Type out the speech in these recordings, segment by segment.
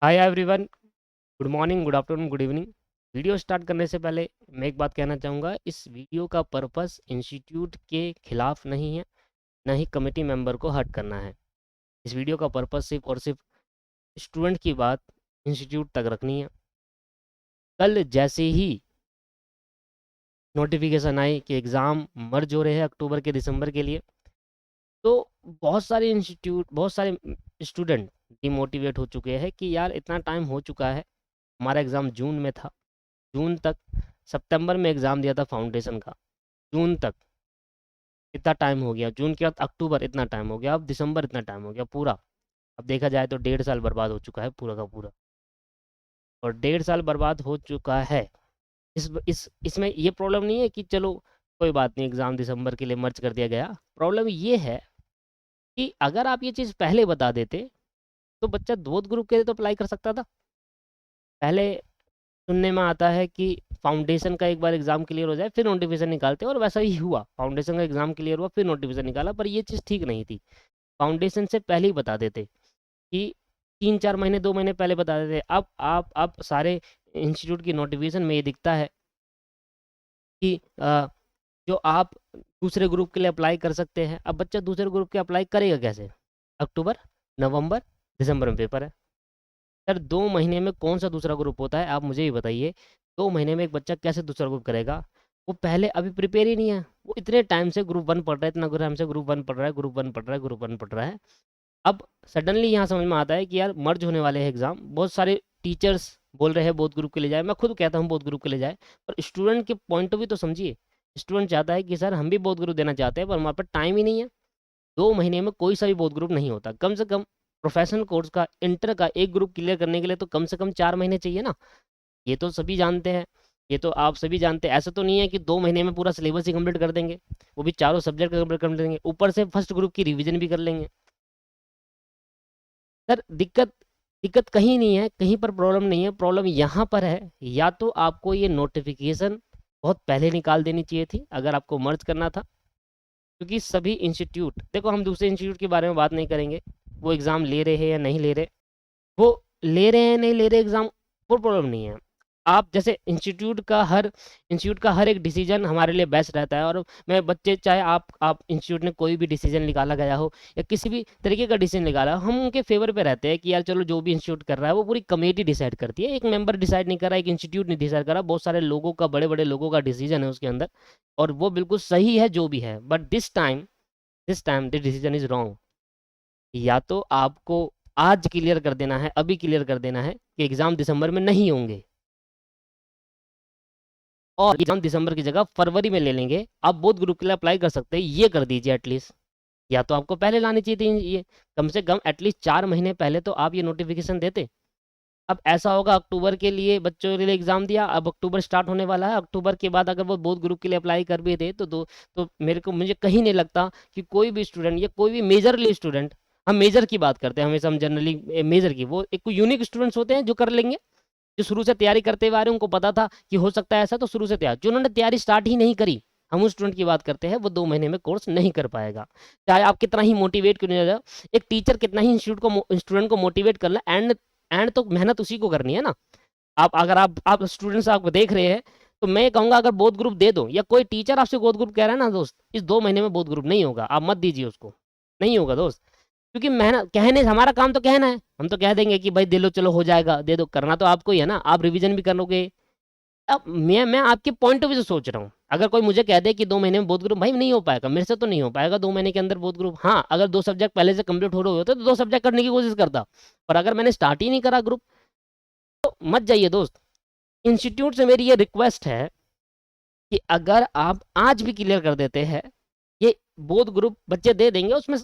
Hi everyone. Good morning, good afternoon, good evening. Video start करने से पहले मैं एक बात कहना चाहूँगा। इस वीडियो का पर्पस इंस्टीट्यूट के खिलाफ नहीं है, ना ही कमेटी मेंबर को हर्ट करना है। इस वीडियो का पर्पस सिर्फ और सिर्फ स्टूडेंट की बात इंस्टीट्यूट तक रखनी है। कल जैसे ही नोटिफिकेशन आई कि एग्ज़ाम मर्ज हो रहे हैं अक्टूबर के दिसंबर के लिए, तो बहुत सारे स्टूडेंट डिमोटिवेट हो चुके हैं कि यार इतना टाइम हो चुका है। हमारा एग्ज़ाम जून में था, जून तक, सितंबर में एग्ज़ाम दिया था फाउंडेशन का, जून तक इतना टाइम हो गया, जून के बाद अक्टूबर इतना टाइम हो गया, अब दिसंबर इतना टाइम हो गया पूरा। अब देखा जाए तो 1.5 साल बर्बाद हो चुका है पूरा का पूरा, और 1.5 साल बर्बाद हो चुका है। इसमें ये प्रॉब्लम नहीं है कि चलो कोई बात नहीं एग्ज़ाम दिसंबर के लिए मर्ज कर दिया गया। प्रॉब्लम ये है कि अगर आप ये चीज़ पहले बता देते तो बच्चा बोथ ग्रुप के लिए तो अप्लाई कर सकता था। पहले सुनने में आता है कि फाउंडेशन का एक बार एग्ज़ाम क्लियर हो जाए फिर नोटिफिकेशन निकालते हैं, और वैसा ही हुआ। फाउंडेशन का एग्ज़ाम क्लियर हुआ फिर नोटिफिकेशन निकाला, पर ये चीज़ ठीक नहीं थी। फाउंडेशन से पहले ही बता देते कि 3-4 महीने 2 महीने पहले बता देते। अब सारे इंस्टीट्यूट की नोटिफिकेशन में ये दिखता है कि जो आप दूसरे ग्रुप के लिए अप्लाई कर सकते हैं। अब बच्चा दूसरे ग्रुप के अप्लाई करेगा कैसे? अक्टूबर, नवंबर, दिसंबर में पेपर है। सर 2 महीने में कौन सा दूसरा ग्रुप होता है, आप मुझे ही बताइए। 2 महीने में एक बच्चा कैसे दूसरा ग्रुप करेगा? वो पहले अभी प्रिपेयर ही नहीं है। वो इतने टाइम से ग्रुप वन पढ़ रहा है, इतना टाइम से ग्रुप वन पढ़ रहा है, ग्रुप वन पढ़ रहा है, ग्रुप वन पढ़ रहा है। अब सडनली यहाँ समझ में आता है कि यार मर्ज होने वाले हैं एग्जाम। बहुत सारे टीचर्स बोल रहे हैं बोथ ग्रुप के लिए जाए, मैं खुद कहता हूँ बोथ ग्रुप के लिए जाए, पर स्टूडेंट के पॉइंट ऑफ व्यू तो समझिए। स्टूडेंट चाहता है कि सर हम भी बोथ ग्रुप देना चाहते हैं, पर हमारे पास टाइम ही नहीं है। 2 महीने में कोई सा भी बोथ ग्रुप नहीं होता। कम से कम प्रोफेशनल कोर्स का, इंटर का एक ग्रुप क्लियर करने के लिए तो कम से कम 4 महीने चाहिए ना। ये तो सभी जानते हैं, ये तो आप सभी जानते हैं। ऐसा तो नहीं है कि 2 महीने में पूरा सिलेबस ही कंप्लीट कर देंगे, वो भी चारों सब्जेक्ट कंप्लीट कर देंगे, ऊपर से फर्स्ट ग्रुप की रिवीजन भी कर लेंगे। सर दिक्कत दिक्कत कहीं नहीं है, कहीं पर प्रॉब्लम नहीं है। प्रॉब्लम यहाँ पर है, या तो आपको ये नोटिफिकेशन बहुत पहले निकाल देनी चाहिए थी अगर आपको मर्ज करना था। क्योंकि सभी इंस्टीट्यूट, देखो हम दूसरे इंस्टीट्यूट के बारे में बात नहीं करेंगे, वो एग्ज़ाम ले रहे हैं या नहीं ले रहे, वो ले रहे हैं नहीं ले रहे एग्ज़ाम, वो प्रॉब्लम नहीं है। आप जैसे इंस्टीट्यूट का हर एक डिसीजन हमारे लिए बेस्ट रहता है। और मैं बच्चे, चाहे आप इंस्टीट्यूट ने कोई भी डिसीजन निकाला गया हो या किसी भी तरीके का डिसीजन निकाला हो, हम उनके फेवर पे रहते हैं कि यार चलो जो भी इंस्टीट्यूट कर रहा है वो पूरी कमेटी डिसाइड करती है। एक मेंबर डिसाइड नहीं कर रहा, एक इंस्टीट्यूट नहीं डिसाइड कर रहा, बहुत सारे लोगों का, बड़े बड़े लोगों का डिसीजन है उसके अंदर, और वो बिल्कुल सही है जो भी है। But this time the decision is wrong. या तो आपको आज क्लियर कर देना है, अभी क्लियर कर देना है कि एग्जाम दिसंबर में नहीं होंगे, और एग्जाम दिसंबर की जगह फरवरी में ले लेंगे। आप बोथ ग्रुप के लिए अप्लाई कर सकते हैं, ये कर दीजिए एटलीस्ट। या तो आपको पहले लानी चाहिए थी ये, कम से कम एटलीस्ट 4 महीने पहले तो आप ये नोटिफिकेशन देते। अब ऐसा होगा, अक्टूबर के लिए बच्चों के लिए एग्जाम दिया, अब अक्टूबर स्टार्ट होने वाला है, अक्टूबर के बाद अगर वो बोथ ग्रुप के लिए अप्लाई कर भी थे तो मुझे कहीं नहीं लगता कि कोई भी स्टूडेंट या कोई भी मेजरली स्टूडेंट, हम मेजर की बात करते हैं हमेशा, हम जनरली मेजर की, वो एक यूनिक स्टूडेंट्स होते हैं जो कर लेंगे, जो शुरू से तैयारी करते हुए आ रहे हैं, उनको पता था कि हो सकता है ऐसा, तो शुरू से तैयार। जिन्होंने तैयारी स्टार्ट ही नहीं करी, हम उस स्टूडेंट की बात करते हैं, वो 2 महीने में कोर्स नहीं कर पाएगा। चाहे आप कितना ही मोटिवेट क्यों नहीं जाओ, एक टीचर कितना ही स्टूडेंट को मोटिवेट कर ले, एंड एंड तो मेहनत उसी को करनी है ना। अगर आप स्टूडेंट्स आपको देख रहे हैं, तो मैं कहूंगा अगर बोथ ग्रुप दे दो, या कोई टीचर आपसे बोथ ग्रुप कह रहा है ना दोस्त, इस 2 महीने में बोथ ग्रुप नहीं होगा, आप मत दीजिए उसको, नहीं होगा दोस्त। क्योंकि मेहनत कहने, हमारा काम तो कहना है, हम तो कह देंगे कि भाई दे लो, चलो हो जाएगा, दे दो, करना तो आपको ही है ना, आप रिवीजन भी करोगे। अब मैं आपके पॉइंट ऑफ व्यू से सोच रहा हूँ। अगर कोई मुझे कह दे कि 2 महीने में बोथ ग्रुप, भाई नहीं हो पाएगा, मेरे से तो नहीं हो पाएगा 2 महीने के अंदर बोथ ग्रुप। हाँ, अगर 2 सब्जेक्ट पहले से कंप्लीट हो रहे होते तो 2 सब्जेक्ट करने की कोशिश करता, पर अगर मैंने स्टार्ट ही नहीं करा ग्रुप, तो मत जाइए दोस्त। इंस्टीट्यूट से मेरी ये रिक्वेस्ट है कि अगर आप आज भी क्लियर कर देते हैं, ये बोथ ग्रुप बच्चे दे देंगे उसमें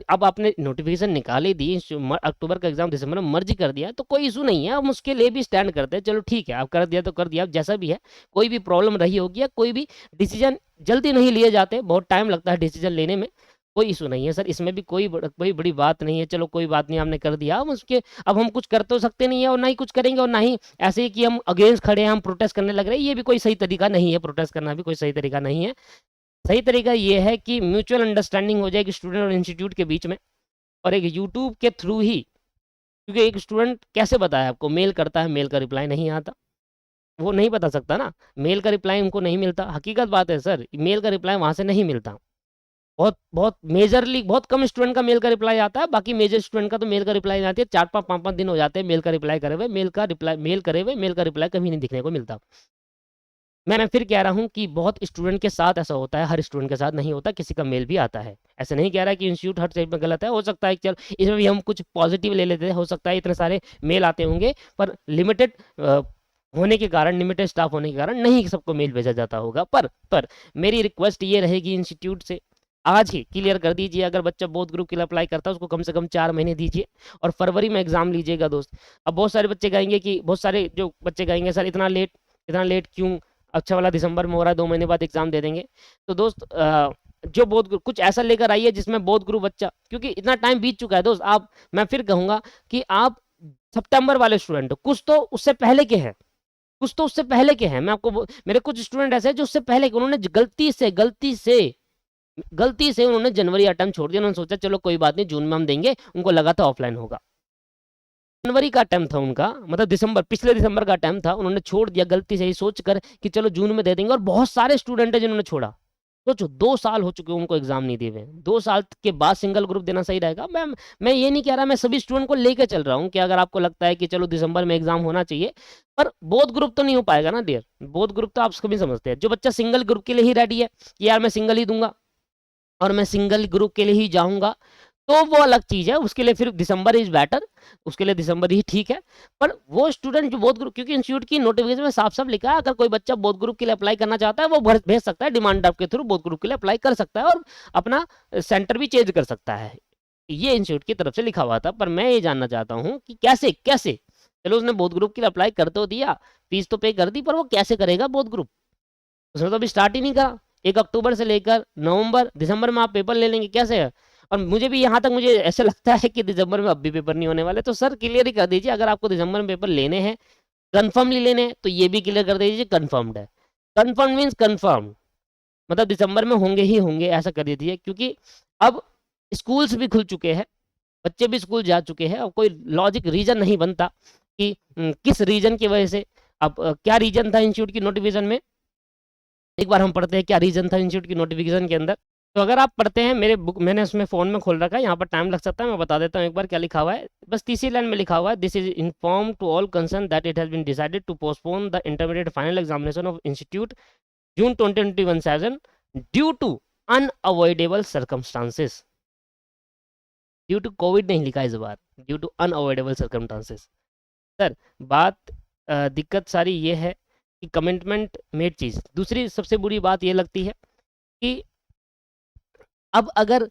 अब आपने नोटिफिकेशन निकाल ही दी, अक्टूबर का एग्जाम दिसंबर में मर्ज कर दिया, तो कोई इशू नहीं है, हम उसके लिए भी स्टैंड करते हैं। चलो ठीक है, आप कर दिया तो कर दिया, जैसा भी है। कोई भी प्रॉब्लम रही होगी, या कोई भी डिसीजन जल्दी नहीं लिए जाते, बहुत टाइम लगता है डिसीजन लेने में, कोई इशू नहीं है सर, इसमें भी कोई बड़ी बात नहीं है। चलो कोई बात नहीं, आपने कर दिया, हम उसके, अब हम कुछ कर तो सकते नहीं है, और ना ही कुछ करेंगे, और ना ही ऐसे ही कि हम अगेंस्ट खड़े हैं, हम प्रोटेस्ट करने लग रहे हैं, ये भी कोई सही तरीका नहीं है। प्रोटेस्ट करना भी कोई सही तरीका नहीं है। सही तरीका ये है कि म्यूचुअल अंडरस्टैंडिंग हो जाएगी स्टूडेंट और इंस्टीट्यूट के बीच में, और एक यूट्यूब के थ्रू ही क्योंकि एक स्टूडेंट कैसे बताए आपको, मेल करता है, मेल का रिप्लाई नहीं आता, वो नहीं बता सकता ना, मेल का रिप्लाई उनको नहीं मिलता, हकीकत बात है सर, मेल का रिप्लाई वहाँ से नहीं मिलता। बहुत बहुत मेजरली बहुत कम स्टूडेंट का मेल का रिप्लाई आता है, बाकी मेजर स्टूडेंट का तो मेल का रिप्लाई नहीं आती है, 4-5 दिन हो जाते हैं मेल का रिप्लाई करे हुए, मेल का रिप्लाई कभी नहीं दिखने को मिलता। मैं फिर कह रहा हूँ कि बहुत स्टूडेंट के साथ ऐसा होता है, हर स्टूडेंट के साथ नहीं होता, किसी का मेल भी आता है। ऐसा नहीं कह रहा कि इंस्टीट्यूट हर चीज़ में गलत है, हो सकता है चल इसमें भी हम कुछ पॉजिटिव ले लेते हैं, हो सकता है इतने सारे मेल आते होंगे, पर लिमिटेड होने के कारण, लिमिटेड स्टाफ होने के कारण नहीं सबको मेल भेजा जाता होगा। पर मेरी रिक्वेस्ट ये रहेगी इंस्टीट्यूट से, आज ही क्लियर कर दीजिए, अगर बच्चा बोथ ग्रुप के लिए अप्लाई करता है उसको कम से कम 4 महीने दीजिए और फरवरी में एग्जाम लीजिएगा दोस्त। अब बहुत सारे बच्चे कहेंगे कि, बहुत सारे जो बच्चे कहेंगे सर इतना लेट क्यों, अच्छा वाला दिसंबर में हो रहा है, 2 महीने बाद एग्जाम दे देंगे। तो दोस्त जो बोथ ग्रुप कुछ ऐसा लेकर आइए जिसमें बोथ ग्रुप बच्चा, क्योंकि इतना टाइम बीत चुका है दोस्त। आप, मैं फिर कहूंगा कि आप सितंबर वाले स्टूडेंट हो, कुछ तो उससे पहले के हैं, मैं आपको मेरे कुछ स्टूडेंट ऐसे हैं जो उससे पहले के, उन्होंने गलती से उन्होंने जनवरी अटेम्प्ट छोड़ दिया, उन्होंने सोचा चलो कोई बात नहीं जून में हम देंगे, उनको लगा था ऑफलाइन होगा, जनवरी का अटेम्प्ट था उनका, मतलब पिछले दिसंबर का अटेम्प्ट था, उन्होंने छोड़ दिया गलती से ही सोच कर कि चलो जून में दे देंगे। और बहुत सारे स्टूडेंट हैं जिन्होंने छोड़ा, सोचो 2 साल हो चुके उनको एग्जाम नहीं दिए हुए, 2 साल के बाद सिंगल ग्रुप देना सही रहेगा। मैं ये नहीं कह रहा, मैं सभी स्टूडेंट को लेकर चल रहा हूँ कि अगर आपको लगता है कि चलो दिसंबर में एग्जाम होना चाहिए, पर बोथ ग्रुप तो नहीं हो पाएगा ना डियर, बोथ ग्रुप तो आप सभी समझते हैं। जो बच्चा सिंगल ग्रुप के लिए ही रेडी है कि यार मैं सिंगल ही दूंगा और मैं सिंगल ग्रुप के लिए ही जाऊंगा, तो वो अलग चीज़ है, उसके लिए फिर दिसंबर इज बेटर, उसके लिए दिसंबर ही ठीक है। पर वो स्टूडेंट जो बोथ ग्रुप, क्योंकि इंस्टीट्यूट की नोटिफिकेशन में साफ साफ लिखा है अगर कोई बच्चा बोथ ग्रुप के लिए अप्लाई करना चाहता है वो भेज सकता है, डिमांड ड्राफ्ट के थ्रू बोथ ग्रुप के लिए अप्लाई कर सकता है और अपना सेंटर भी चेंज कर सकता है, ये इंस्टीट्यूट की तरफ से लिखा हुआ था। पर मैं ये जानना चाहता हूँ कि कैसे कैसे, चलो उसने बोथ ग्रुप के लिए अप्लाई कर तो दिया, फीस तो पे कर दी, पर वो कैसे करेगा बोथ ग्रुप, उसने तो अभी स्टार्ट ही नहीं करा। 1 अक्टूबर से लेकर नवंबर दिसंबर में आप पेपर ले लेंगे, कैसे है? और मुझे भी यहाँ तक मुझे ऐसा लगता है कि दिसंबर में अब भी पेपर नहीं होने वाले, तो सर क्लियर ही कर दीजिए, अगर आपको दिसंबर में पेपर लेने हैं, कन्फर्मली लेने हैं, तो ये भी क्लियर कर दीजिए कन्फर्म्ड है। कन्फर्म मीन्स कन्फर्म, मतलब दिसंबर में होंगे ही होंगे, ऐसा कर दीजिए। क्योंकि अब स्कूल्स भी खुल चुके हैं, बच्चे भी स्कूल जा चुके हैं, और कोई लॉजिक रीजन नहीं बनता कि किस रीजन की वजह से। अब क्या रीजन था इंस्टीट्यूट की नोटिफिकेशन में, एक बार हम पढ़ते हैं क्या रीजन था इंस्टीट्यूट की नोटिफिकेशन के अंदर। तो अगर आप पढ़ते हैं, मेरे बुक मैंने उसमें फ़ोन में खोल रखा है, यहाँ पर टाइम लग सकता है, मैं बता देता हूँ एक बार क्या लिखा हुआ है। बस तीसरी लाइन में लिखा हुआ है, this is inform to all concern that it has been decided to postpone the intermediate final examination of institute June 2021 session due to unavoidable circumstances. Due to COVID नहीं लिखा इस बार, due to unavoidable circumstances. Sir बात दिक्कत सारी ये है कि कमिटमेंट मेड चीज़। दूसरी सबसे बुरी बात ये लगती है कि अब अगर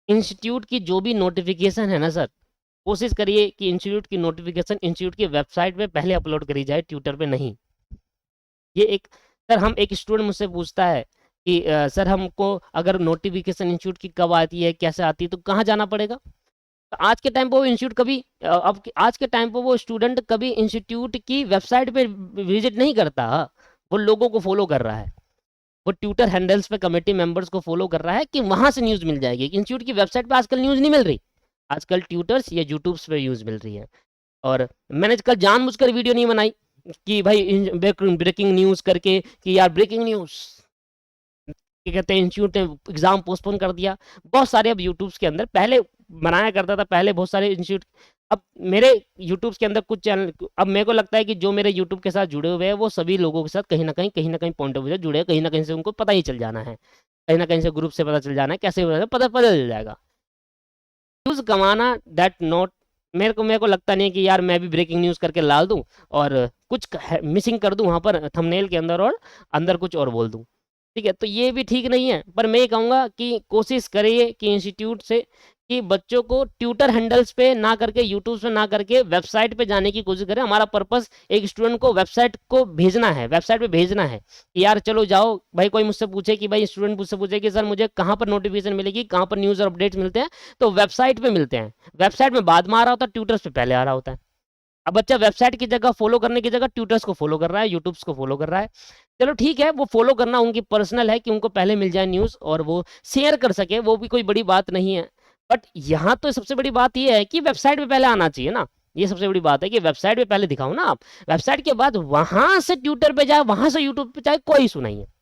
इंस्टीट्यूट की जो भी नोटिफिकेशन है ना सर, कोशिश करिए कि इंस्टीट्यूट की नोटिफिकेशन इंस्टीट्यूट की वेबसाइट पे पहले अपलोड करी जाए, ट्विटर पे नहीं। ये एक, सर हम एक स्टूडेंट मुझसे पूछता है कि सर हमको अगर नोटिफिकेशन इंस्टीट्यूट की कब आती है, कैसे आती है, तो कहाँ जाना पड़ेगा? तो आज के टाइम पर वो इंस्टीट्यूट कभी अब आज के टाइम पर वो स्टूडेंट कभी इंस्टीट्यूट की वेबसाइट पे विजिट नहीं करता, वो लोगों को फॉलो कर रहा है, वो ट्विटर हैंडल्स पे कमेटी मेंबर्स को फॉलो कर रहा है कि वहां से न्यूज़ मिल जाएगी। इंस्टीट्यूट की वेबसाइट पे आजकल न्यूज़ नहीं मिल रही, आजकल ट्विटर्स या यूट्यूब्स पे न्यूज़ मिल रही है। और मैंने कल जानबूझकर वीडियो नहीं बनाई कि भाई ब्रेकिंग न्यूज़ करके कि यार ब्रेकिंग न्यूज़ क्या कहते हैं, इंस्टीट्यूट ने एग्जाम पोस्टपोन कर दिया। बहुत सारे अब यूट्यूब्स के अंदर, पहले बनाया करता था, पहले बहुत सारे इंस्टीट्यूट, अब मेरे यूट्यूब्स के अंदर कुछ चैनल, अब मेरे को लगता है कि जो मेरे यूट्यूब के साथ जुड़े हुए हैं वो सभी लोगों के साथ कहीं ना कहीं पॉइंट ऑफ व्यू से जुड़े हैं, कहीं ना कहीं से उनको पता ही चल जाना है, कहीं ना कहीं से ग्रुप से पता चल जाना है, कैसे पता पता चल जाएगा। न्यूज़ कमाना दैट नॉट, मेरे को लगता नहीं कि यार मैं भी ब्रेकिंग न्यूज़ करके लाल दूं और कुछ मिसिंग कर दूं वहां पर थंबनेल के अंदर और अंदर कुछ और बोल दूं, ठीक है? तो ये भी ठीक नहीं है। पर मैं ये कहूँगा कि कोशिश करिए कि इंस्टीट्यूट से कि बच्चों को ट्विटर हैंडल्स पे ना करके, यूट्यूब पे ना करके, वेबसाइट पे जाने की कोशिश करें। हमारा पर्पस एक स्टूडेंट को वेबसाइट को भेजना है, वेबसाइट पे भेजना है कि यार चलो जाओ भाई। कोई मुझसे पूछे कि भाई, स्टूडेंट मुझसे पूछे कि सर मुझे कहाँ पर नोटिफिकेशन मिलेगी, कहाँ पर न्यूज़ और अपडेट्स मिलते हैं, तो वेबसाइट पे मिलते हैं। वेबसाइट में बाद में आ रहा होता है, ट्विटर्स पे पहले आ रहा होता है। अब बच्चा वेबसाइट की जगह फॉलो करने की जगह ट्विटर्स को फॉलो कर रहा है, यूट्यूब्स को फॉलो कर रहा है। चलो ठीक है, वो फॉलो करना उनकी पर्सनल है कि उनको पहले मिल जाए न्यूज़ और वो शेयर कर सके, वो भी कोई बड़ी बात नहीं है। बट यहाँ तो सबसे बड़ी बात ये है कि वेबसाइट पे पहले आना चाहिए ना। ये सबसे बड़ी बात है कि वेबसाइट पे पहले दिखाओ ना आप। वेबसाइट के बाद वहां से ट्विटर पे जाए, वहां से यूट्यूब पे जाए, कोई इशू नहीं है।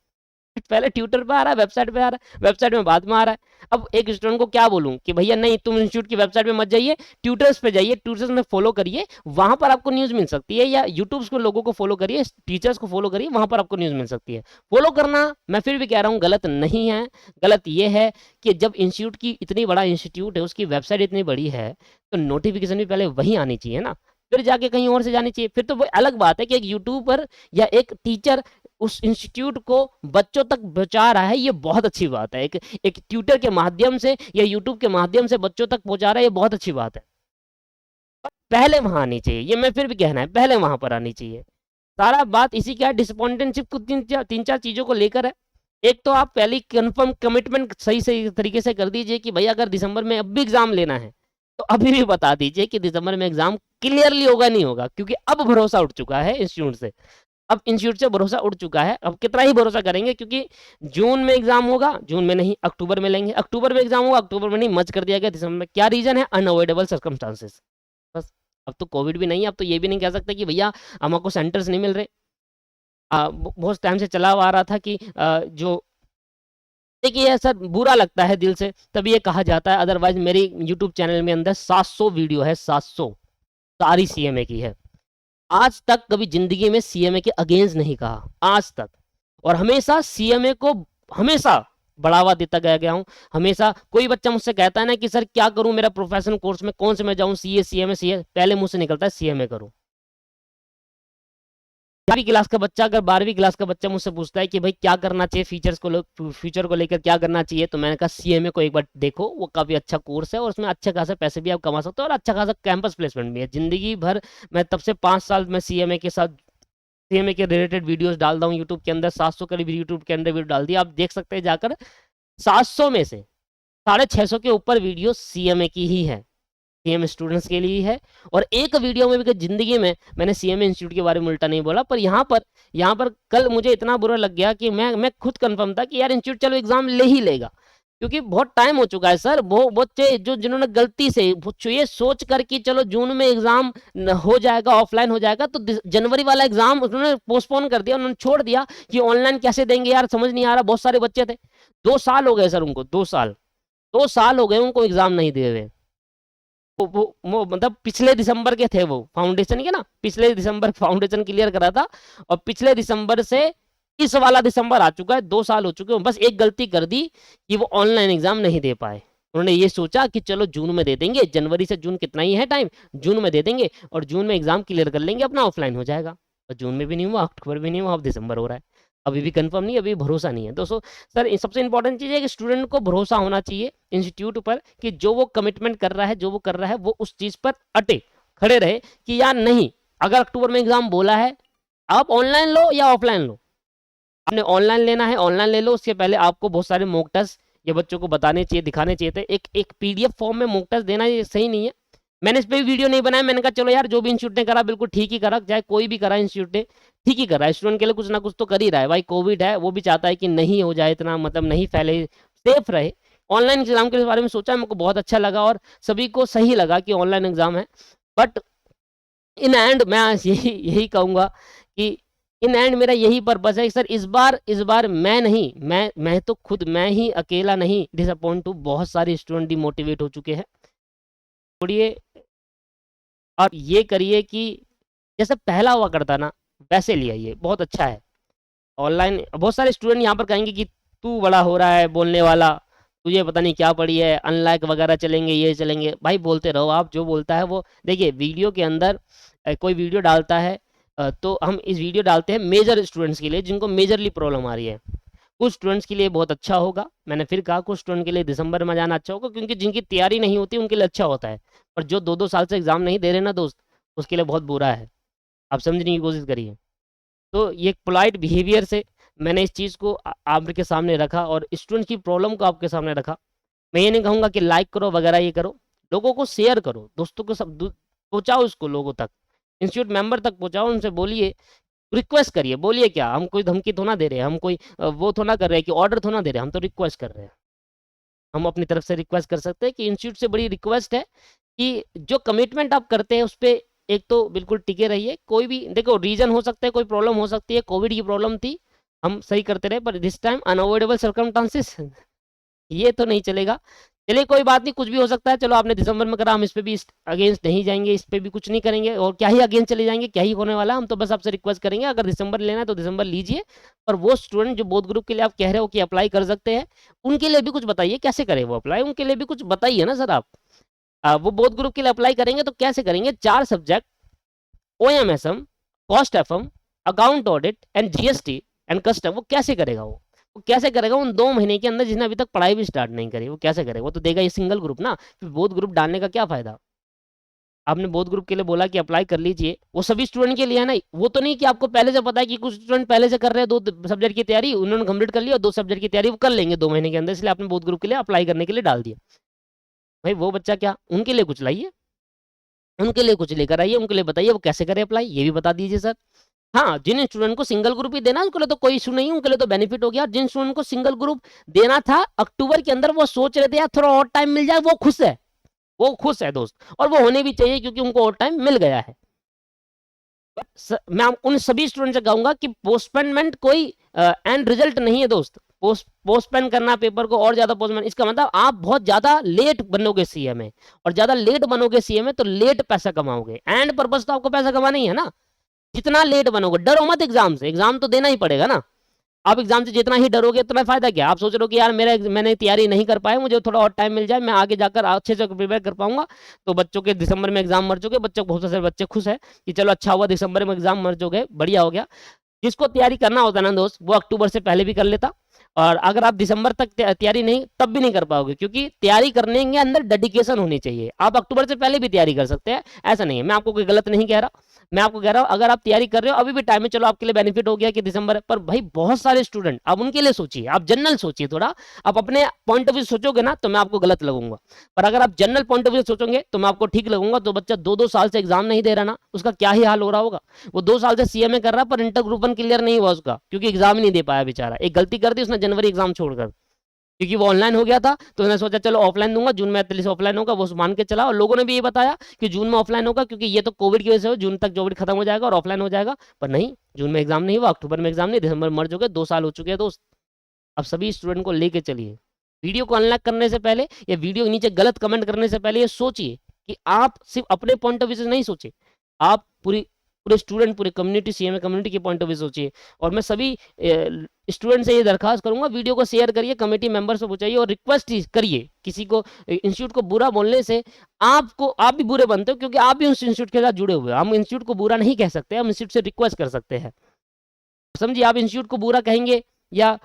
पहले ट्विटर पे आ रहा है, वेबसाइट पे आ रहा है, वेबसाइट में बाद में आ रहा है। अब एक स्टूडेंट को क्या बोलूं कि भैया नहीं, तुम इंस्टीट्यूट की वेबसाइट पे मत जाइए, ट्यूटर्स पे जाइए, ट्यूटर्स में फॉलो करिए, वहां पर आपको न्यूज मिल सकती है, या यूट्यूब को लोगों को फॉलो करिए, टीचर्स को फॉलो करिए, वहां पर आपको न्यूज मिल सकती है। फॉलो करना मैं फिर भी कह रहा हूँ गलत नहीं है। गलत ये है कि जब इंस्टीट्यूट की, इतनी बड़ा इंस्टीट्यूट है, उसकी वेबसाइट इतनी बड़ी है, तो नोटिफिकेशन भी पहले वहीं आनी चाहिए ना, फिर जाके कहीं और से जानी चाहिए। फिर तो वो अलग बात है कि एक यूट्यूबर या एक टीचर उस इंस्टीट्यूट को बच्चों तक पहुंचा रहा है, ये बहुत अच्छी बात है। एक एक ट्यूटर के माध्यम से या यूट्यूब के माध्यम से बच्चों तक पहुंचा रहा है, ये बहुत अच्छी बात है। पहले वहां आनी चाहिए, ये मैं फिर भी कहना है, पहले वहां पर आनी चाहिए। सारा बात इसी क्या है, डिसअपॉइंटेडशिप को तीन चार चीजों को लेकर है। एक तो आप पहले कंफर्म कमिटमेंट सही सही तरीके से कर दीजिए कि भैया अगर दिसंबर में अब भी एग्जाम लेना है, तो अभी भी बता दीजिए कि दिसंबर में एग्जाम क्लियरली होगा नहीं होगा, क्योंकि अब भरोसा उठ चुका है इंस्टीट्यूट से। अब इंस्टीट्यूट से भरोसा उठ चुका है, अब कितना ही भरोसा करेंगे, क्योंकि जून में एग्जाम होगा, जून में नहीं अक्टूबर में लेंगे, अक्टूबर में एग्जाम होगा, अक्टूबर में नहीं, मच कर दिया गया दिसंबर में। क्या रीजन है? Unavoidable circumstances. बस। अब तो कोविड भी नहीं है, अब तो ये भी नहीं कह सकते कि भैया हमको सेंटर्स नहीं मिल रहे। बहुत टाइम से चला आ रहा था कि जो, देखिए ये सर बुरा लगता है दिल से तभी ये कहा जाता है, अदरवाइज मेरी यूट्यूब चैनल में अंदर 700 वीडियो है, 700, सारी सीएमए की है। आज तक कभी जिंदगी में सीएमए के अगेंस्ट नहीं कहा, आज तक। और हमेशा सीएमए को हमेशा बढ़ावा देता गया हूं। हमेशा कोई बच्चा मुझसे कहता है ना कि सर क्या करूं, मेरा प्रोफेशनल कोर्स में कौन से मैं जाऊं, सीए सीएमए सीए, पहले मुंह से निकलता है सीएमए करूं। 12वीं क्लास का बच्चा, अगर 12वीं क्लास का बच्चा मुझसे पूछता है कि भाई क्या करना चाहिए, फ्यूचर को लेकर क्या करना चाहिए, तो मैंने कहा सीएमए को एक बार देखो, वो काफी अच्छा कोर्स है और उसमें अच्छे खासे पैसे भी आप कमा सकते हो और अच्छा खासा कैंपस प्लेसमेंट भी है। जिंदगी भर मैं तब से 5 साल मैं सीएमए के साथ, सीएमए के रिलेटेड वीडियोस डाल रहा हूँ यूट्यूब के अंदर, 700 करीब यूट्यूब के अंदर वीडियो डाल दिया, आप देख सकते हैं जाकर। 700 में से 650 के ऊपर वीडियो सीएमए की ही है, सीएमए स्टूडेंट्स के लिए है। और एक वीडियो में भी जिंदगी में मैंने सीएमए इंस्टीट्यूट के बारे में उल्टा नहीं बोला, पर यहाँ पर कल मुझे इतना बुरा लग गया कि मैं खुद कंफर्म था कि यार इंस्टीट्यूट चलो एग्जाम ले ही लेगा, क्योंकि बहुत टाइम हो चुका है सर। वो बच्चे जो जिन्होंने गलती से ये सोच कर कि चलो जून में एग्जाम हो जाएगा, ऑफलाइन हो जाएगा, तो जनवरी वाला एग्जाम उन्होंने पोस्टपोन कर दिया, उन्होंने छोड़ दिया कि ऑनलाइन कैसे देंगे यार, समझ नहीं आ रहा। बहुत सारे बच्चे थे, 2 साल हो गए सर उनको, 2 साल, 2 साल हो गए उनको एग्जाम नहीं दिए हुए। वो मतलब पिछले दिसंबर के थे, वो फाउंडेशन के ना, पिछले दिसंबर फाउंडेशन क्लियर करा था, और पिछले दिसंबर से इस वाला दिसंबर आ चुका है, 2 साल हो चुके हैं। बस एक गलती कर दी कि वो ऑनलाइन एग्जाम नहीं दे पाए। उन्होंने ये सोचा कि चलो जून में दे देंगे, जनवरी से जून कितना ही है टाइम, जून में दे देंगे और जून में एग्जाम क्लियर कर लेंगे, अपना ऑफलाइन हो जाएगा। और जून में भी नहीं हुआ, अक्टूबर भी नहीं हुआ, अब दिसंबर हो रहा है। अभी भी कंफर्म नहीं, अभी भरोसा नहीं है दोस्तों। सर सबसे इंपॉर्टेंट चीज़ है कि स्टूडेंट को भरोसा होना चाहिए इंस्टीट्यूट पर, कि जो वो कमिटमेंट कर रहा है, जो वो कर रहा है, वो उस चीज़ पर अटे खड़े रहे कि यार नहीं, अगर अक्टूबर में एग्जाम बोला है, आप ऑनलाइन लो या ऑफलाइन लो, आपने ऑनलाइन लेना है ऑनलाइन ले लो। उसके पहले आपको बहुत सारे मॉक टेस्ट ये बच्चों को बताने चाहिए, दिखाने चाहिए थे। एक एक पीडीएफ फॉर्म में मॉक टेस्ट देना ये सही नहीं है। मैंने इस पर भी वीडियो नहीं बनाया, मैंने कहा चलो यार जो भी इंस्टीट्यूट ने करा बिल्कुल ठीक ही करा, चाहे कोई भी करा इंस्टीट्यूट ने ठीक ही करा है, स्टूडेंट के लिए कुछ ना कुछ तो कर ही रहा है। भाई कोविड है, वो भी चाहता है कि नहीं हो जाए इतना, मतलब नहीं फैले, सेफ रहे। ऑनलाइन एग्जाम के बारे में सोचा, मेरे को बहुत अच्छा लगा और सभी को सही लगा कि ऑनलाइन एग्जाम है। बट इन एंड मैं यही यही कहूंगा कि इन एंड मेरा यही पर्पस है कि सर इस बार मैं नहीं, मैं तो खुद मैं ही अकेला नहीं डिसअपॉइंट हूँ, बहुत सारे स्टूडेंट डिमोटिवेट हो चुके हैं। छोड़िए और ये करिए कि जैसे पहला हुआ करता ना वैसे ले आइए, बहुत अच्छा है। ऑनलाइन बहुत सारे स्टूडेंट यहाँ पर कहेंगे कि तू बड़ा हो रहा है बोलने वाला, तुझे पता नहीं क्या पड़ी है, अनलाइक वगैरह चलेंगे, ये चलेंगे। भाई बोलते रहो, आप जो बोलता है वो देखिए। वीडियो के अंदर कोई वीडियो डालता है तो हम इस वीडियो डालते हैं मेजर स्टूडेंट्स के लिए, जिनको मेजरली प्रॉब्लम आ रही है। कुछ स्टूडेंट्स के लिए बहुत अच्छा होगा, मैंने फिर कहा कुछ स्टूडेंट के लिए दिसंबर में जाना अच्छा होगा, क्योंकि जिनकी तैयारी नहीं होती उनके लिए अच्छा होता है। और जो 2-2 साल से एग्जाम नहीं दे रहे ना दोस्त, उसके लिए बहुत बुरा है। आप समझने की कोशिश करिए। तो ये पोलाइट बिहेवियर से मैंने इस चीज़ को आपके सामने रखा और स्टूडेंट की प्रॉब्लम को आपके सामने रखा। मैं ये नहीं कहूँगा कि लाइक करो वगैरह ये करो, लोगों को शेयर करो, दोस्तों को सब पहुँचाओ इसको लोगों तक, इंस्टीट्यूट मेंबर तक पहुँचाओ, उनसे बोलिए, रिक्वेस्ट करिए। बोलिए क्या, हम कोई धमकी थोड़ा दे रहे हैं, हम कोई वो थोड़ा कर रहे हैं कि ऑर्डर थोड़ा दे रहे हैं, हम तो रिक्वेस्ट कर रहे हैं। हम अपनी तरफ से रिक्वेस्ट कर सकते हैं कि इंस्टीट्यूट से बड़ी रिक्वेस्ट है कि जो कमिटमेंट आप करते हैं उस पर एक तो बिल्कुल टिके रहिए। कोई भी देखो रीजन हो सकता है, कोई प्रॉब्लम हो सकती है, कोविड की प्रॉब्लम थी, हम सही करते रहे, पर दिस टाइम अनअवॉइडेबल सर्कमस्टांसेस ये तो नहीं चलेगा। चलिए कोई बात नहीं, कुछ भी हो सकता है। चलो आपने दिसंबर में करा, हम इस पे भी अगेंस्ट नहीं जाएंगे, इस पे भी कुछ नहीं करेंगे, और क्या ही अगेंस्ट चले जाएंगे, क्या ही होने वाला। हम तो बस आपसे रिक्वेस्ट करेंगे अगर दिसंबर लेना है तो दिसंबर लीजिए। पर वो स्टूडेंट जो बोथ ग्रुप के लिए आप कह रहे हो कि अप्लाई कर सकते हैं, उनके लिए भी कुछ बताइए कैसे करें वो अप्लाई, उनके लिए भी कुछ बताइए ना सर आप। वो बोथ ग्रुप के लिए अप्लाई करेंगे तो कैसे करेंगे? 4 subject OMSM, cost FM, account audit and GST and custom, वो कैसे करेगा? वो कैसे करेगा उन 2 महीने के अंदर जिसने अभी तक पढ़ाई भी स्टार्ट नहीं करी? वो कैसे करेगा? वो तो देगा ये सिंगल ग्रुप ना, फिर बोथ ग्रुप डालने का क्या फायदा? आपने बोथ ग्रुप के लिए बोला कि अप्लाई कर लीजिए, वो सभी स्टूडेंट के लिए है ना। वो तो नहीं कि आपको पहले से पता है कि कुछ स्टूडेंट पहले से कर रहे हैं 2 सब्जेक्ट की तैयारी, उन्होंने कंप्लीट कर लिया, और 2 सब्जेक्ट की तैयारी वो कर लेंगे 2 महीने के अंदर, इसलिए आपने बोथ ग्रुप के लिए अप्लाई करने के लिए डाल दिया। भाई वो बच्चा क्या, उनके लिए कुछ लाइए, उनके लिए कुछ लेकर आइए, उनके लिए बताइए वो कैसे करें अप्लाई, ये भी बता दीजिए सर। हाँ, जिन स्टूडेंट को सिंगल ग्रुप ही देना है उनके लिए तो कोई इशू नहीं है, उनके लिए तो बेनिफिट हो गया। जिन स्टूडेंट को सिंगल ग्रुप देना था अक्टूबर के अंदर, वो सोच रहे थे यार थोड़ा और टाइम मिल जाए, वो खुश है, वो खुश है दोस्त, और वो होने भी चाहिए क्योंकि उनको और टाइम मिल गया है। मैं उन सभी स्टूडेंट से कहूंगा कि पोस्टपोनमेंट कोई एंड रिजल्ट नहीं है दोस्त। पोस्टपोन करना पेपर को और ज्यादा पोस्टपोन, इसका मतलब आप बहुत ज्यादा लेट बनोगे सीए में, और ज्यादा लेट बनोगे सीए में तो लेट पैसा कमाओगे। एंड पर्पस तो आपको पैसा कमाना ही है ना। जितना लेट बनोगे, डरो मत एग्जाम से, एग्जाम तो देना ही पड़ेगा ना। आप एग्जाम से जितना ही डरोगे उतना फायदा क्या? आप सोच रहे हो कि यार मैंने तैयारी नहीं कर पाया, मुझे थोड़ा और टाइम मिल जाए, मैं आगे जाकर अच्छे से प्रिपेयर कर पाऊंगा। तो बच्चों के दिसंबर में एग्जाम मर चुके, बच्चों बहुत सारे बच्चे खुश है कि चलो अच्छा हुआ दिसंबर में एग्जाम मर चुके, बढ़िया हो गया। जिसको तैयारी करना होता ना दोस्त, वो अक्टूबर से पहले भी कर लेता। और अगर आप दिसंबर तक तैयारी नहीं, तब भी नहीं कर पाओगे, क्योंकि तैयारी करने के अंदर डेडिकेशन होनी चाहिए। आप अक्टूबर से पहले भी तैयारी कर सकते हैं, ऐसा नहीं है। मैं आपको कोई गलत नहीं कह रहा, मैं आपको कह रहा हूं अगर आप तैयारी कर रहे हो अभी भी टाइम है, चलो आपके लिए बेनिफिट हो गया कि दिसंबर पर। भाई बहुत सारे स्टूडेंट, आप उनके लिए सोचिए, आप जनरल सोचिए थोड़ा। आप अपने पॉइंट ऑफ व्यू सोचोगे ना तो मैं आपको गलत लगूंगा, पर अगर आप जनरल पॉइंट ऑफ व्यू सोचोगे तो मैं आपको ठीक लगूंगा। तो बच्चा 2-2 साल से एग्जाम नहीं दे रहा ना, उसका क्या ही हाल हो रहा होगा। वो 2 साल से सीएमए कर रहा पर इंटर ग्रुप 1 क्लियर नहीं हुआ उसका, क्योंकि एग्जाम ही नहीं दे पाया बेचारा। एक गलती कर दी उसने जनवरी एग्जाम छोड़कर, क्योंकि वो ऑनलाइन हो गया था, तो उन्होंने सोचा चलो ऑफलाइन दूंगा, जून में एटलीस्ट ऑफलाइन होगा, वो मान के चला। और लोगों ने भी ये बताया कि जून में ऑफलाइन होगा, क्योंकि ये तो कोविड की वजह से हो, जून तक कोविड खत्म हो जाएगा और ऑफलाइन हो जाएगा। पर नहीं, जून में एग्जाम नहीं हुआ, अक्टूबर में एग्जाम नहीं, दिसंबर में मर चुके, 2 साल हो चुके हैं दोस्त। अब सभी स्टूडेंट को लेके चलिए। वीडियो को अनलॉक करने से पहले या वीडियो के नीचे गलत कमेंट करने से पहले ये सोचिए कि आप सिर्फ अपने पॉइंट ऑफ व्यू से नहीं सोचे, आप पूरे स्टूडेंट, पूरे कम्युनिटी, सीएमए कम्युनिटी के पॉइंट ऑफ व्यू सोचिए। और मैं सभी स्टूडेंट से ये दरखास्त करूंगा, वीडियो को शेयर करिए, कमेटी मेंबर से पूछिए और रिक्वेस्ट करिए। किसी को इंस्टीट्यूट को बुरा बोलने से आप भी बुरे बनते हो, क्योंकि आप भी उस इंस्टीट्यूट के साथ जुड़े हुए हो। हम इंस्टीट्यूट को बुरा नहीं कह सकते, हम इंस्टीट्यूट से रिक्वेस्ट कर सकते हैं। समझिए, आप इंस्टीट्यूट को बुरा कहेंगे या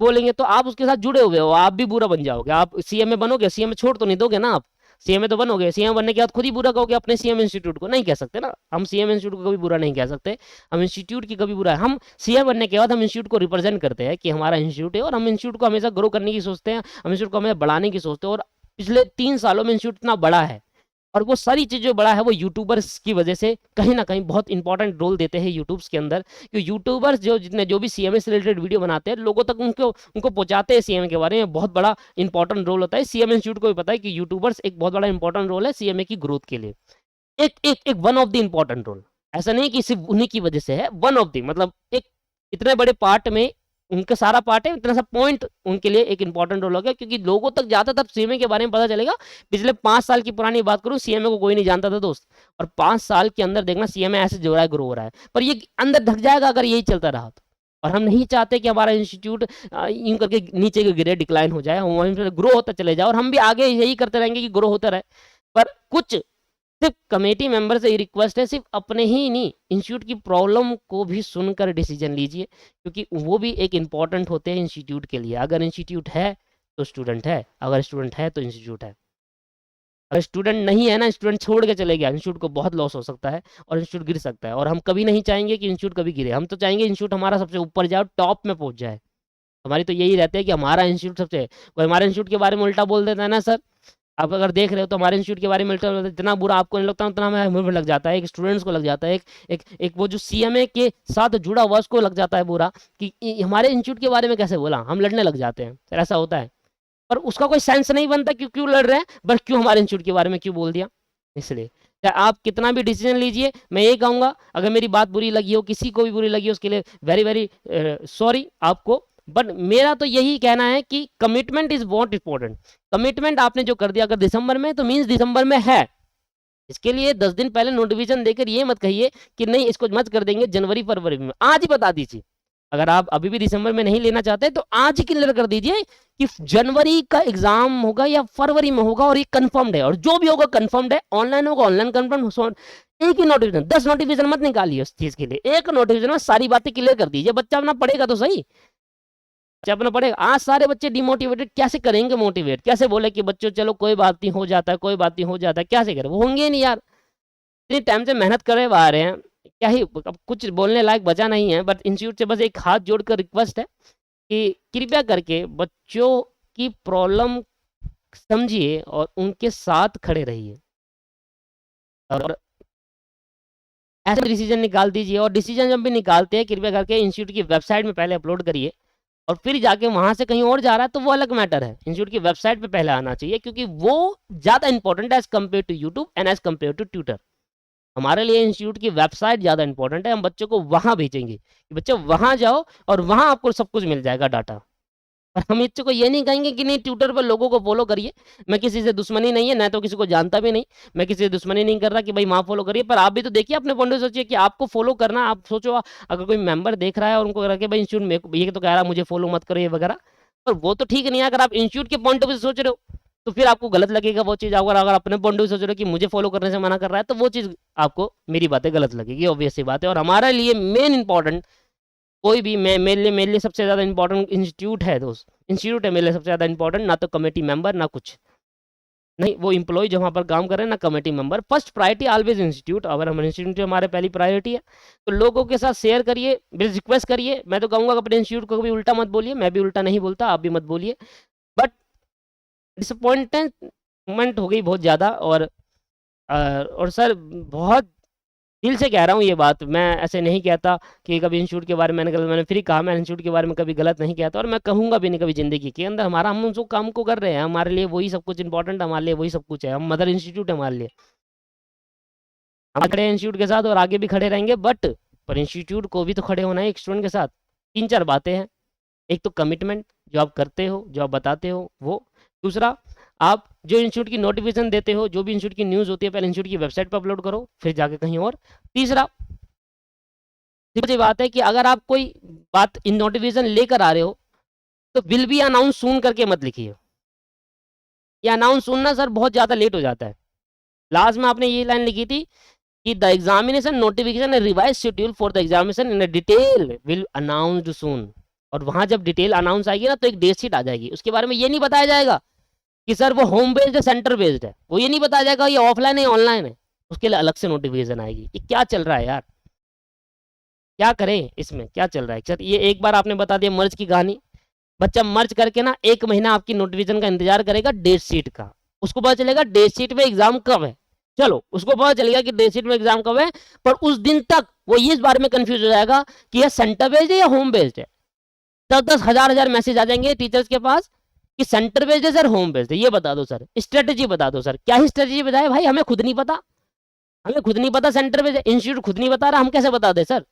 बोलेंगे तो आप उसके साथ जुड़े हुए हो, आप भी बुरा बन जाओगे। आप सीएमए बनोगे, सीएमए छोड़ तो नहीं दोगे ना आप, सीएमए तो बनोगे। सीएमए बनने के बाद खुद ही बुरा कहोगे अपने सीएम इंस्टीट्यूट को, नहीं कह सकते ना। हम सीएम इंस्टीट्यूट को कभी बुरा नहीं कह सकते, हम इंस्टीट्यूट की कभी बुरा है। हम सीएम बनने के बाद हम इंस्टीट्यूट को रिप्रेजेंट करते हैं कि हमारा इंस्टीट्यूट है, और हम इंस्टीट्यूट को हमेशा ग्रो करने की सोचते हैं, हम इंस्टीट्यूट को हमेशा बढ़ाने की सोचते हैं। और पिछले 3 सालों में इंस्टीट्यूट इतना बड़ा है, और वो सारी चीज़ जो बड़ा है वो यूट्यूबर्स की वजह से कहीं ना कहीं बहुत इंपॉर्टेंट रोल देते हैं यूट्यूब्स के अंदर। क्योंकि यूट्यूबर्स जो भी सीएमए से रिलेटेड वीडियो बनाते हैं, लोगों तक उनको पहुंचाते हैं सीएमए के बारे में, बहुत बड़ा इंपॉर्टेंट रोल होता है। सीएमए इंस्टीट्यूट को भी पता है कि यूट्यूबर्स एक बहुत बड़ा इंपॉर्टेंट रोल है सीएमए की ग्रोथ के लिए। एक एक एक one of the important role, ऐसा नहीं कि सिर्फ उन्हीं की वजह से है, वन ऑफ द, मतलब एक इतने बड़े पार्ट में उनका सारा पार्ट है, इतना सा पॉइंट उनके लिए एक इंपॉर्टेंट रोल हो गया। क्योंकि लोगों तक जाता तब सीएमए के बारे में पता चलेगा। पिछले 5 साल की पुरानी बात करूं, सीएमए को कोई नहीं जानता था दोस्त, और 5 साल के अंदर देखना सीएमए ऐसे जो रहा है, ग्रो हो रहा है। पर ये अंदर ढक जाएगा अगर यही चलता रहा तो। और हम नहीं चाहते कि हमारा इंस्टीट्यूट यूं करके नीचे के गिरे, डिक्लाइन हो जाए, हम ग्रो होता चले जाए, और हम भी आगे यही करते रहेंगे कि ग्रो होता रहे। पर कुछ सिर्फ कमेटी मेंबर से ही रिक्वेस्ट है, सिर्फ अपने ही नहीं, इंस्टीट्यूट की प्रॉब्लम को भी सुनकर डिसीजन लीजिए, क्योंकि वो भी एक इम्पॉर्टेंट होते हैं इंस्टीट्यूट के लिए। अगर इंस्टीट्यूट है तो स्टूडेंट है, अगर स्टूडेंट है तो इंस्टीट्यूट है। अगर स्टूडेंट नहीं है ना, स्टूडेंट छोड़ के चले गया, इंस्टीट्यूट को बहुत लॉस हो सकता है और इंस्टीट्यूट गिर सकता है। और हम कभी नहीं चाहेंगे कि इंस्टीट्यूट कभी गिरे, हम तो चाहेंगे इंस्टीट्यूट हमारा सबसे ऊपर जाए, टॉप में पहुंच जाए। हमारी तो यही रहती है कि हमारा इंस्टीट्यूट सबसे, कोई हमारे इंस्टीट्यूट के बारे में उल्टा बोल देता है ना सर, आप अगर देख रहे हो तो हमारे इंस्टीट्यूट के बारे में इतना बुरा आपको नहीं लगता, उतना हमें लग जाता है, एक स्टूडेंट्स को लग जाता है, एक वो जो सीएमए के साथ जुड़ा हुआ उसको लग जाता है बुरा कि हमारे इंस्टीट्यूट के बारे में कैसे बोला, हम लड़ने लग जाते हैं। सर ऐसा होता है। पर उसका कोई सेंस नहीं बनता क्यों क्यों लड़ रहे हैं, बस क्यों हमारे इंस्टीट्यूट के बारे में क्यों बोल दिया। इसलिए चाहे आप कितना भी डिसीजन लीजिए, मैं ये कहूँगा अगर मेरी बात बुरी लगी हो, किसी को भी बुरी लगी हो, उसके लिए वेरी वेरी सॉरी आपको। बट मेरा तो यही कहना है कि commitment is what important. Commitment आपने जो कर दिया अगर दिसंबर में, तो मीन्स दिसंबर में है। इसके लिए 10 दिन पहले नोटिफिकेशन देकर ये मत कहिए कि नहीं इसको मत कर देंगे जनवरी फरवरी में, आज ही बता दीजिए। अगर आप अभी भी दिसंबर में नहीं लेना चाहते तो आज ही क्लियर कर दीजिए कि जनवरी का एग्जाम होगा या फरवरी में होगा, और ये कंफर्म्ड है, और जो भी होगा कंफर्म्ड है। ऑनलाइन होगा ऑनलाइन कंफर्म। एक ही नोटिफिकेशन, 10 नोटिफिकेशन मत निकालिए उस चीज के लिए, एक नोटिफिकेशन में सारी बातें क्लियर कर दीजिए। बच्चा अपना पढ़ेगा तो सही, बच्चा अपना पढ़ेगा। आज सारे बच्चे डिमोटिवेटेड, कैसे करेंगे मोटिवेट, कैसे बोले कि बच्चों चलो कोई बात नहीं हो जाता है, कोई बात नहीं हो जाता है, कैसे करें, वो होंगे नहीं यार। इतने टाइम से मेहनत करे आ रहे हैं, क्या ही अब कुछ बोलने लायक बचा नहीं है। बट इंस्टीट्यूट से बस एक हाथ जोड़कर रिक्वेस्ट है कि कृपया करके बच्चों की प्रॉब्लम समझिए और उनके साथ खड़े रहिए, और ऐसे डिसीजन निकाल दीजिए। और डिसीजन जब भी निकालते हैं कृपया करके इंस्टीट्यूट की वेबसाइट में पहले अपलोड करिए, और फिर जाके वहां से कहीं और जा रहा है तो वो अलग मैटर है। इंस्टीट्यूट की वेबसाइट पे पहले आना चाहिए, क्योंकि वो ज़्यादा इंपॉर्टेंट है as compare to YouTube and as compare to Twitter. हमारे लिए इंस्टीट्यूट की वेबसाइट ज़्यादा इंपॉर्टेंट है। हम बच्चों को वहाँ भेजेंगे कि बच्चे वहाँ जाओ और वहाँ आपको सब कुछ मिल जाएगा डाटा। और हम बच्चों को ये नहीं कहेंगे कि नहीं ट्विटर पर लोगों को फॉलो करिए। मैं किसी से दुश्मनी नहीं है, ना तो किसी को जानता भी नहीं, मैं किसी से दुश्मनी नहीं कर रहा कि भाई वहाँ फॉलो करिए। पर आप भी तो देखिए अपने पॉइंट सोचिए कि आपको फॉलो करना, आप सोचो अगर कोई मेंबर देख रहा है और उनको कह रहा है कि भाई इंस्टीट्यूट में ये तो कह रहा है मुझे फॉलो मत करो ये वगैरह, पर वो तो ठीक नहीं है। अगर आप इंस्टीट्यूट के पॉइंट ऑफ व्यू से सोच रहे हो तो फिर आपको गलत लगेगा वो चीज़। अगर अपने पॉइंट ऑफ व्यू सोच रहे हो कि मुझे फॉलो करने से मना कर रहा है, तो वो चीज़ आपको मेरी बातें गलत लगेगी, ऑब्वियस सी बात है। और हमारे लिए मेन इंपॉर्टेंट कोई भी मेरे लिए सबसे ज़्यादा इंपॉर्टेंट इंस्टीट्यूट है दोस्त। इंस्टीट्यूट है मेरे लिए सबसे ज़्यादा इंपॉर्टेंट, ना तो कमेटी मेंबर ना कुछ नहीं। वो इम्प्लॉय जो वहाँ पर काम कर रहे हैं ना committee member. First priority always institute. अगर हम इंस्टीट्यूट हमारे पहली प्रायोरिटी है तो लोगों के साथ शेयर करिए, रिक्वेस्ट करिए। मैं तो कहूँगा अपने इंस्टीट्यूट को भी उल्टा मत बोलिए, मैं भी उल्टा नहीं बोलता, आप भी मत बोलिए। बट डिसअपॉइंटमेंट हो गई बहुत ज़्यादा। और सर बहुत दिल से कह रहा हूँ ये बात, मैं ऐसे नहीं कहता कि कभी इंस्टीट्यूट के बारे में मैंने फिर कहा मैं इंस्टीट्यूट के बारे में कभी गलत नहीं कहता, और मैं कहूँगा भी नहीं कभी ज़िंदगी के अंदर। हमारा हम उस काम को कर रहे हैं, हमारे लिए वही सब कुछ इंपॉर्टेंट, हमारे लिए वही सब कुछ है। हम मदर इंस्टीट्यूट है हमारे लिए, हम खड़े हैं इंस्टीट्यूट के साथ और आगे भी खड़े रहेंगे। बट पर इंस्टीट्यूट को भी तो खड़े होना है एक स्टूडेंट के साथ। 3-4 बातें हैं। एक तो कमिटमेंट जो आप करते हो, जो आप बताते हो वो। दूसरा, आप जो इंस्टीट्यूट की नोटिफिकेशन देते हो, जो भी इंस्टीट्यूट की न्यूज़ होती है पहले इंस्टीट्यूट की वेबसाइट पर अपलोड करो, फिर जाके कहीं और। तीसरा सिंपल बात है कि अगर आप कोई बात इन नोटिफिकेशन लेकर आ रहे हो तो विल बी अनाउंस सून करके मत लिखिए। ये अनाउंस सुनना सर बहुत ज़्यादा लेट हो जाता है। लास्ट में आपने ये लाइन लिखी थी कि the examination notification revise schedule for the examination in detail will announced soon. और वहां जब डिटेल अनाउंस आएगी ना तो एक डेट शीट आ जाएगी, उसके बारे में ये नहीं बताया जाएगा कि सर वो होम बेस्ड है सेंटर बेस्ड है, वो ये नहीं बताया जाएगा ये ऑफलाइन है ऑनलाइन है, उसके लिए अलग से नोटिफिकेशन आएगी। ये क्या चल रहा है यार, क्या करें इसमें, क्या चल रहा है सर। ये एक बार आपने बता दिया मर्ज की कहानी, बच्चा मर्ज करके ना 1 महीना आपकी नोटिफिकेशन का इंतजार करेगा डेट शीट का। उसको पता चलेगा डेट शीट में एग्जाम कब है, चलो उसको पता चलेगा कि डेट शीट में एग्जाम कब है, पर उस दिन तक वो ये इस बारे में कंफ्यूज हो जाएगा कि यह सेंटर बेस्ड है या होम बेस्ड है। 10-10 हजार मैसेज आ जाएंगे टीचर्स के पास कि सेंटर बेस्ड है सर होम बेस्ड है, ये बता दो सर, स्ट्रेटेजी बता दो सर। क्या ही स्ट्रेटेजी बताए भाई, हमें खुद नहीं पता, हमें खुद नहीं पता सेंटर बेस्ड इंस्टीट्यूट खुद नहीं बता रहा, हम कैसे बता दे सर।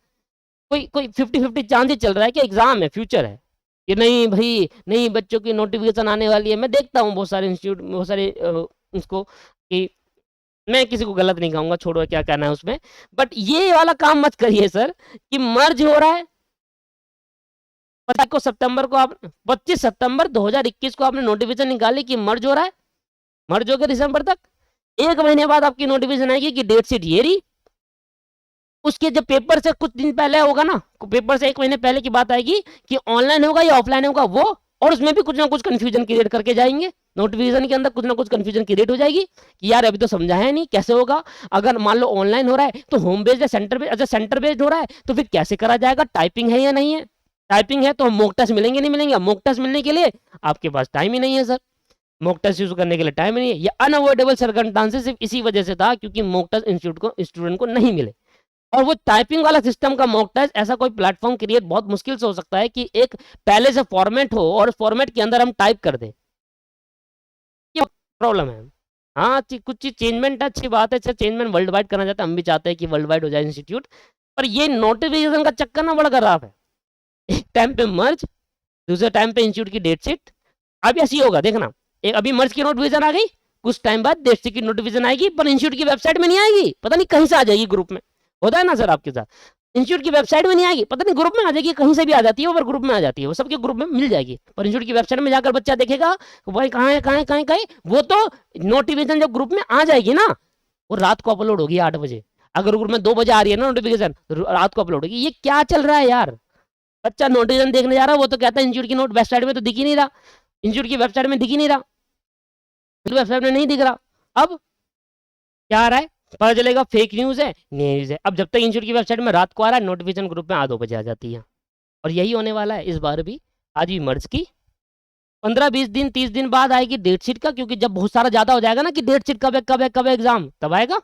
कोई कोई 50-50 चांस ही चल रहा है कि एग्जाम है फ्यूचर है कि नहीं भाई, नहीं बच्चों की नोटिफिकेशन आने वाली है। मैं देखता हूँ बहुत सारे इंस्टीट्यूट, बहुत सारे उसको, कि मैं किसी को गलत नहीं कहूँगा, छोड़ो क्या कहना है उसमें। बट ये वाला काम मत करिए सर कि मर्ज हो रहा है 25 सितंबर 2021 को आपने नोटिफिकेशन निकाली कि मर्ज हो रहा है, मर्ज हो गया दिसंबर तक। 1 महीने बाद आपकी नोटिफिकेशन आएगी कि डेट शीट ये रही। उसके जब पेपर से कुछ दिन पहले होगा ना, पेपर से 1 महीने पहले की बात आएगी कि ऑनलाइन होगा या ऑफलाइन होगा वो, और उसमें भी कुछ ना कुछ कंफ्यूजन क्रिएट करके जाएंगे। नोटिफिकेशन के अंदर कुछ ना कुछ कंफ्यूजन क्रिएट हो जाएगी कि यार अभी तो समझा है नहीं कैसे होगा। अगर मान लो ऑनलाइन हो रहा है तो होम बेस्ड या सेंटर बेस्ड, अच्छा सेंटर बेस्ड हो रहा है तो फिर कैसे करा जाएगा, टाइपिंग है या नहीं है। टाइपिंग है तो मॉक टेस्ट मिलेंगे नहीं मिलेंगे, मॉक टेस्ट मिलने के लिए आपके पास टाइम ही नहीं है सर, मॉक टेस्ट यूज करने के लिए टाइम नहीं है। ये अनअवॉइडेबल सर्कमस्टांसेस सिर्फ इसी वजह से था क्योंकि मॉक टेस्ट स्टूडेंट को नहीं मिले। और वो टाइपिंग वाला सिस्टम का मॉक टेस्ट ऐसा कोई प्लेटफॉर्म क्रिएट बहुत मुश्किल से हो सकता है कि एक पहले से फॉर्मेट हो और फॉर्मेट के अंदर हम टाइप कर दें। प्रॉब्लम है। हाँ, कुछ चीज चेंजमेंट है, अच्छी बात है, अच्छा चेंजमेंट वर्ल्ड वाइड करना चाहते हैं, हम भी चाहते हैं कि वर्ल्ड वाइड हो जाए इंस्टीट्यूट, पर ये नोटिफिकेशन का चक्कर ना बड़ा खराब है। एक टाइम पे मर्ज, दूसरे टाइम पे इंस्टीट्यूट की डेट शीट। अब ऐसी होगा देखना, एक अभी मर्ज की नोटिफिकेशन आ गई, कुछ टाइम बाद डेट शीट की नोटिफिकेशन आएगी, पर इंस्टीट्यूट की वेबसाइट में नहीं आएगी, पता नहीं कहीं से आ जाएगी, ग्रुप में होता है ना सर आपके साथ, इंस्टीट्यूट की वेबसाइट में नहीं आएगी, पता नहीं ग्रुप में आ जाएगी, कहीं से भी आ जाती है, वो ग्रुप में आ जाती है, वो सबके ग्रुप में मिल जाएगी, पर इंस्टीट्यूट की वेबसाइट में जाकर बच्चा देखेगा भाई कहाँ है कहाँ है कहाँ है कहाँ है, वो तो नोटिफिकेशन जब ग्रुप में आ जाएगी ना, वो रात को अपलोड होगी 8 बजे, अगर ग्रुप में 2 बजे आ रही है ना नोटिफिकेशन, रात को अपलोड होगी। ये क्या चल रहा है यार, बच्चा नोटिफिकेशन देखने जा रहा है, वो तो कहता है इंस्टीट्यूट की नोट वेबसाइट में तो दिख ही नहीं रहा, इंस्टीट्यूट की वेबसाइट में दिख ही नहीं रहा, वेबसाइट में नहीं दिख रहा। अब क्या आ रहा है, पता चलेगा फेक न्यूज है, न्यूज है। अब जब तक इंस्टीट्यूट की वेबसाइट में रात को आ रहा है, नोटिफिकेशन ग्रुप में 2 बजे आ जाती है, और यही होने वाला है इस बार भी। आज भी मर्ज की 15-20 दिन 30 दिन बाद आएगी डेट शीट का, क्योंकि जब बहुत सारा ज्यादा हो जाएगा ना कि डेट शीट कब है कब है कब है एग्जाम, तब आएगा,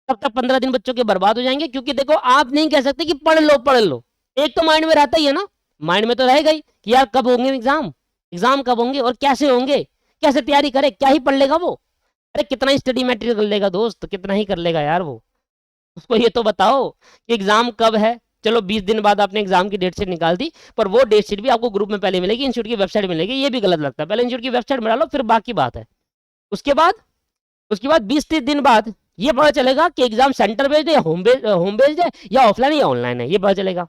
तब तक 15 दिन बच्चों के बर्बाद हो जाएंगे। क्योंकि देखो आप नहीं कह सकते कि पढ़ लो पढ़ लो, एक तो माइंड में रहता ही है ना, माइंड में तो रहेगा ही कि यार कब होंगे एग्जाम, एग्जाम कब होंगे और कैसे होंगे, कैसे तैयारी करे, क्या ही पढ़ लेगा वो, अरे कितना ही स्टडी मटेरियल कर लेगा दोस्त, कितना ही कर लेगा यार वो, उसको ये तो बताओ कि एग्जाम कब है। चलो 20 दिन बाद आपने एग्जाम की डेट शीट निकाल दी, पर वो डेट शीट भी आपको ग्रुप में पहले मिलेगी, इंस्टीट्यूट की वेबसाइट मिलेगी, ये भी गलत लगता है। पहले इंस्टीट्यूट की वेबसाइट में डालो फिर बाकी बात है। उसके बाद 20-30 दिन बाद ये पता चलेगा कि एग्जाम सेंटर बेस्ड है या होम बेस्ड है या ऑफलाइन या ऑनलाइन है, ये पता चलेगा।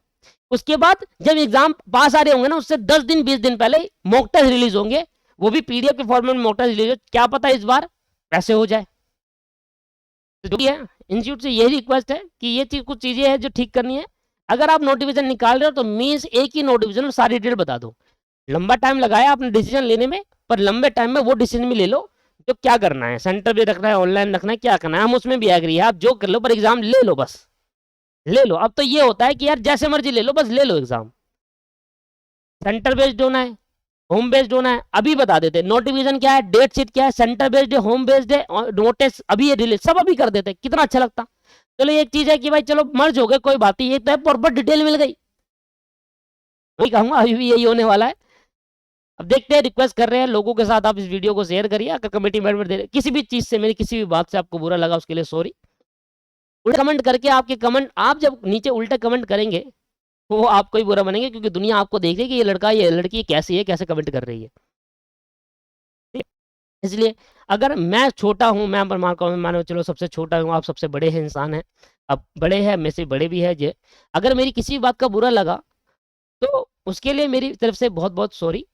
उसके बाद जब एग्जाम पास आ रहे होंगे ना, उससे 10 दिन 20 दिन पहले मॉक टेस्ट रिलीज होंगे, वो भी पीडीएफ के फॉर्मेट में मॉक टेस्ट रिलीज हो, क्या पता इस बार वैसे हो जाए। तो जो है इंस्टीट्यूट से यही रिक्वेस्ट है कि ये चीज कुछ चीजें हैं जो ठीक करनी है। अगर आप नोटिफिकेशन निकाल रहे हो तो मीन्स एक ही नोटिफिकेशन में सारी डिटेल बता दो। लंबा टाइम लगाया आपने डिसीजन लेने में, पर लंबे टाइम में वो डिसीजन भी ले लो जो क्या करना है, सेंटर भी रखना है, ऑनलाइन रखना है, क्या करना है, हम उसमें भी एग्री है, आप जो कर लो पर एग्जाम ले लो, बस ले लो। अब तो ये होता है कि यार जैसे मर्जी ले लो, बस ले लो एग्जाम, सेंटर बेस्ड होना है होम बेस्ड होना है, अभी बता देते नोटिफिकेशन क्या है, डेट शीट क्या है, सेंटर बेस्ड है होम बेस्ड है, नोटिस अभी ये रिलीज सब अभी कर देते, कितना अच्छा लगता। चलो एक चीज है कि भाई चलो मर्ज हो गए कोई बात नहीं, एक तो प्रॉपर डिटेल मिल गई, वही कहूंगा अभी भी यही होने वाला है। अब देखते हैं, रिक्वेस्ट कर रहे हैं लोगों के साथ आप इस वीडियो को शेयर करिए। अगर कमेटी मेंबर दे रहे किसी भी चीज से, मेरी किसी भी बात से आपको बुरा लगा उसके लिए सॉरी। उल्टे कमेंट करके आपके कमेंट, आप जब नीचे उल्टे कमेंट करेंगे वो आपको ही बुरा बनेंगे, क्योंकि दुनिया आपको देख रही है कि ये लड़का ये लड़की कैसी है, कैसे कमेंट कर रही है। इसलिए अगर मैं छोटा हूं, मैं मानो चलो सबसे छोटा हूं, आप सबसे बड़े हैं इंसान हैं, अब बड़े हैं में से बड़े भी है जे, अगर मेरी किसी बात का बुरा लगा तो उसके लिए मेरी तरफ से बहुत बहुत सॉरी।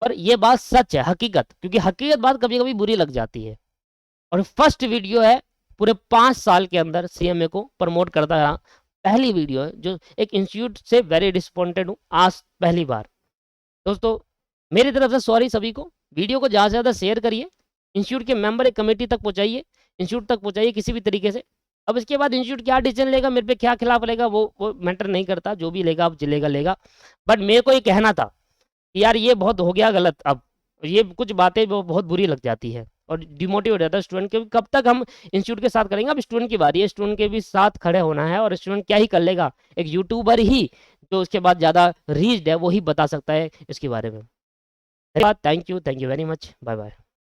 पर ये बात सच है, हकीकत, क्योंकि हकीकत बात कभी कभी बुरी लग जाती है। और फर्स्ट वीडियो है पूरे 5 साल के अंदर सीएमए को प्रमोट करता रहा, पहली वीडियो है जो एक इंस्टीट्यूट से वेरी डिसअपॉइंटेड हूँ आज पहली बार। दोस्तों मेरी तरफ से सॉरी सभी को, वीडियो को ज़्यादा से ज़्यादा शेयर करिए, इंस्टीट्यूट के मेंबर एक कमेटी तक पहुँचाइए, इंस्टीट्यूट तक पहुँचाइए किसी भी तरीके से। अब इसके बाद इंस्टीट्यूट क्या डिसीजन लेगा, मेरे पे क्या खिलाफ लेगा, वो मैटर नहीं करता, जो भी लेगा अब लेगा लेगा। बट मेरे को ये कहना था कि यार ये बहुत हो गया गलत, अब ये कुछ बातें वो बहुत बुरी लग जाती है और डिमोटिवेट हो जाता है स्टूडेंट के। कब तक हम इंस्टीट्यूट के साथ करेंगे, अब स्टूडेंट की बारी है, स्टूडेंट के भी साथ खड़े होना है। और स्टूडेंट क्या ही कर लेगा, एक यूट्यूबर ही जो उसके बाद ज़्यादा रीच्ड है वो ही बता सकता है इसके बारे में। Thank you very much, bye bye.